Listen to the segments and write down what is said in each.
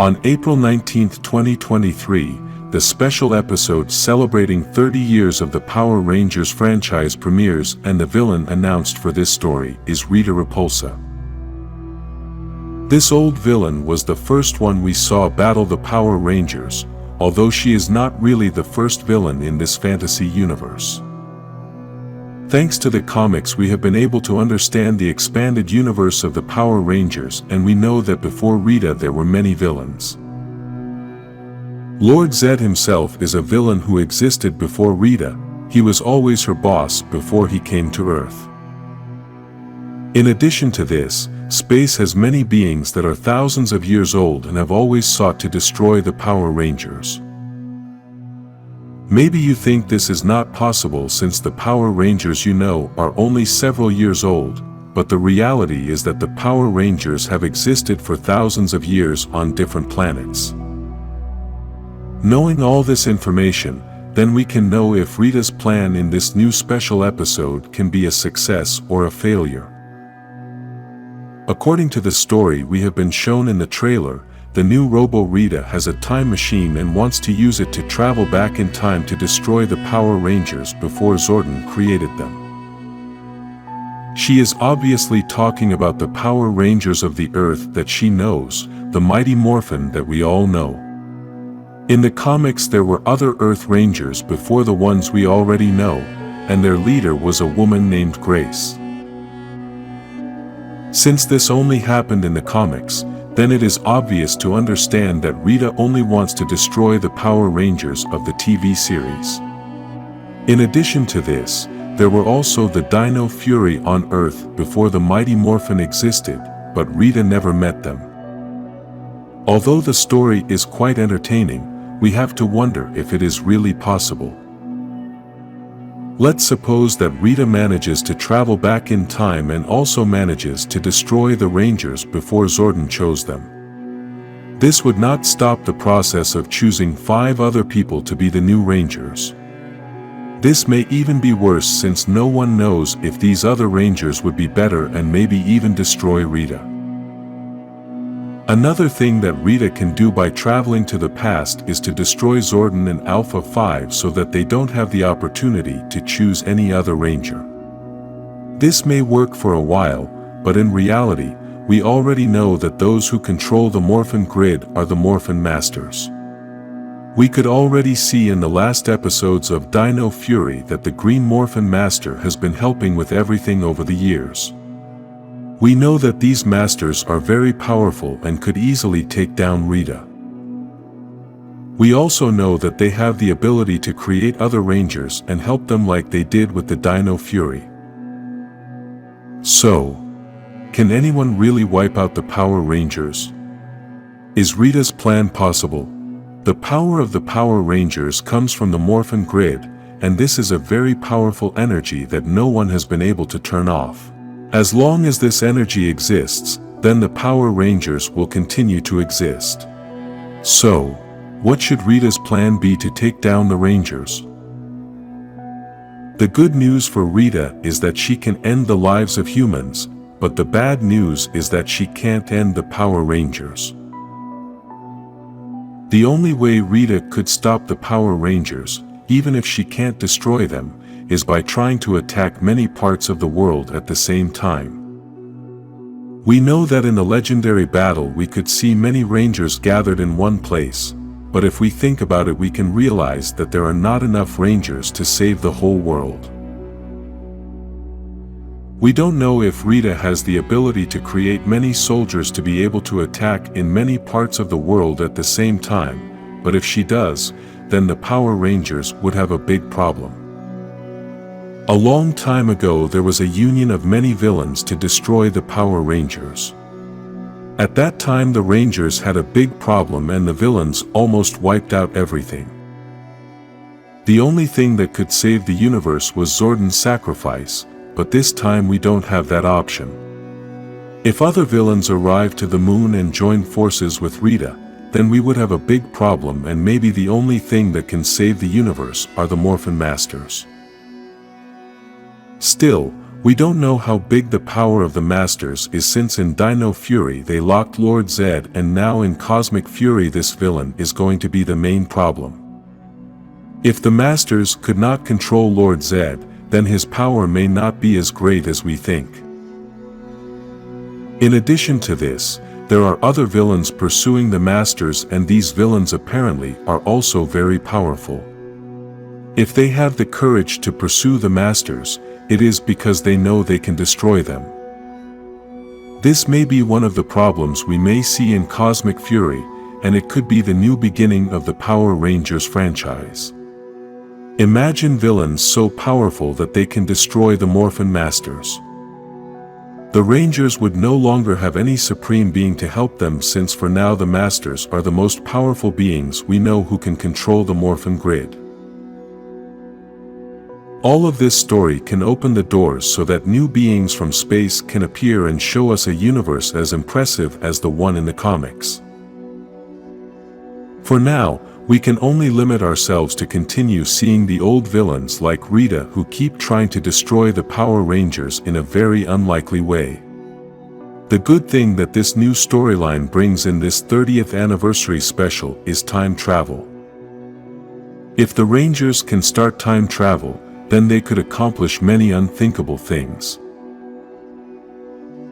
On April 19, 2023, the special episode celebrating 30 years of the Power Rangers franchise premieres, and the villain announced for this story is Rita Repulsa. This old villain was the first one we saw battle the Power Rangers, although she is not really the first villain in this fantasy universe. Thanks to the comics, we have been able to understand the expanded universe of the Power Rangers, and we know that before Rita there were many villains. Lord Zed himself is a villain who existed before Rita. He was always her boss before he came to Earth. In addition to this, space has many beings that are thousands of years old and have always sought to destroy the Power Rangers. Maybe you think this is not possible since the Power Rangers you know are only several years old, but the reality is that the Power Rangers have existed for thousands of years on different planets. Knowing all this information, then we can know if Rita's plan in this new special episode can be a success or a failure. According to the story we have been shown in the trailer, the new Robo-Rita has a time machine and wants to use it to travel back in time to destroy the Power Rangers before Zordon created them. She is obviously talking about the Power Rangers of the Earth that she knows, the mighty Morphin that we all know. In the comics there were other Earth Rangers before the ones we already know, and their leader was a woman named Grace. Since this only happened in the comics, then it is obvious to understand that Rita only wants to destroy the Power Rangers of the TV series. In addition to this, there were also the Dino Fury on Earth before the mighty Morphin existed, but Rita never met them. Although the story is quite entertaining, we have to wonder if it is really possible. Let's suppose that Rita manages to travel back in time and also manages to destroy the Rangers before Zordon chose them. This would not stop the process of choosing 5 other people to be the new Rangers. This may even be worse since no one knows if these other Rangers would be better and maybe even destroy Rita. Another thing that Rita can do by traveling to the past is to destroy Zordon and Alpha 5 so that they don't have the opportunity to choose any other Ranger. This may work for a while, but in reality, we already know that those who control the Morphin grid are the Morphin Masters. We could already see in the last episodes of Dino Fury that the Green Morphin Master has been helping with everything over the years. We know that these masters are very powerful and could easily take down Rita. We also know that they have the ability to create other Rangers and help them like they did with the Dino Fury. So, can anyone really wipe out the Power Rangers? Is Rita's plan possible? The power of the Power Rangers comes from the Morphin grid, and this is a very powerful energy that no one has been able to turn off. As long as this energy exists, then the Power Rangers will continue to exist. So, what should Rita's plan be to take down the Rangers? The good news for Rita is that she can end the lives of humans, but the bad news is that she can't end the Power Rangers. The only way Rita could stop the Power Rangers, even if she can't destroy them, is by trying to attack many parts of the world at the same time. We know that in the legendary battle we could see many Rangers gathered in one place, but if we think about it we can realize that there are not enough Rangers to save the whole world. We don't know if Rita has the ability to create many soldiers to be able to attack in many parts of the world at the same time, but if she does, then the Power Rangers would have a big problem. A long time ago there was a union of many villains to destroy the Power Rangers. At that time the Rangers had a big problem and the villains almost wiped out everything. The only thing that could save the universe was Zordon's sacrifice, but this time we don't have that option. If other villains arrive to the moon and join forces with Rita, then we would have a big problem, and maybe the only thing that can save the universe are the Morphin Masters. Still, We don't know how big the power of the Masters is, since in Dino Fury they locked Lord Zed, and now in Cosmic Fury this villain is going to be the main problem. If the Masters could not control Lord Zed, then his power may not be as great as we think. In addition to this, there are other villains pursuing the Masters, and these villains apparently are also very powerful. If they have the courage to pursue the Masters, it is because they know they can destroy them. This may be one of the problems we may see in Cosmic Fury, and it could be the new beginning of the Power Rangers franchise. Imagine villains so powerful that they can destroy the Morphin Masters. The Rangers would no longer have any supreme being to help them, since for now the Masters are the most powerful beings we know who can control the Morphin grid. All of this story can open the doors so that new beings from space can appear and show us a universe as impressive as the one in the comics. For now, we can only limit ourselves to continue seeing the old villains like Rita, who keep trying to destroy the Power Rangers in a very unlikely way. The good thing that this new storyline brings in this 30th anniversary special is time travel. If the Rangers can start time travel, then they could accomplish many unthinkable things.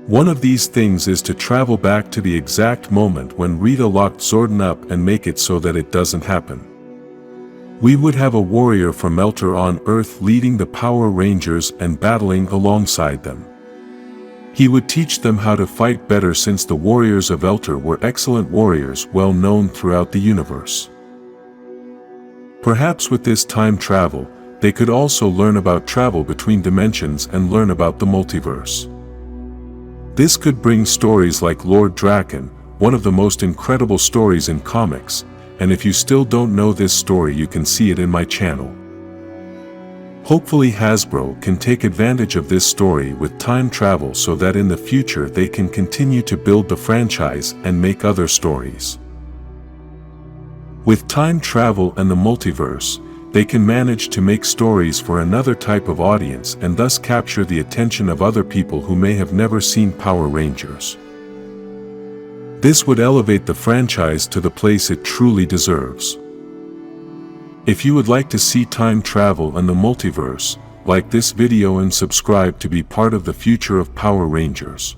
One of these things is to travel back to the exact moment when Rita locked Zordon up and make it so that it doesn't happen. We would have a warrior from Elter on Earth leading the Power Rangers and battling alongside them. He would teach them how to fight better, since the warriors of Elter were excellent warriors well known throughout the universe. Perhaps with this time travel, they could also learn about travel between dimensions and learn about the multiverse. This could bring stories like Lord Draken, one of the most incredible stories in comics, and if you still don't know this story, you can see it in my channel. Hopefully Hasbro can take advantage of this story with time travel so that in the future they can continue to build the franchise and make other stories. With time travel and the multiverse, they can manage to make stories for another type of audience and thus capture the attention of other people who may have never seen Power Rangers. This would elevate the franchise to the place it truly deserves. If you would like to see time travel and the multiverse, like this video and subscribe to be part of the future of Power Rangers.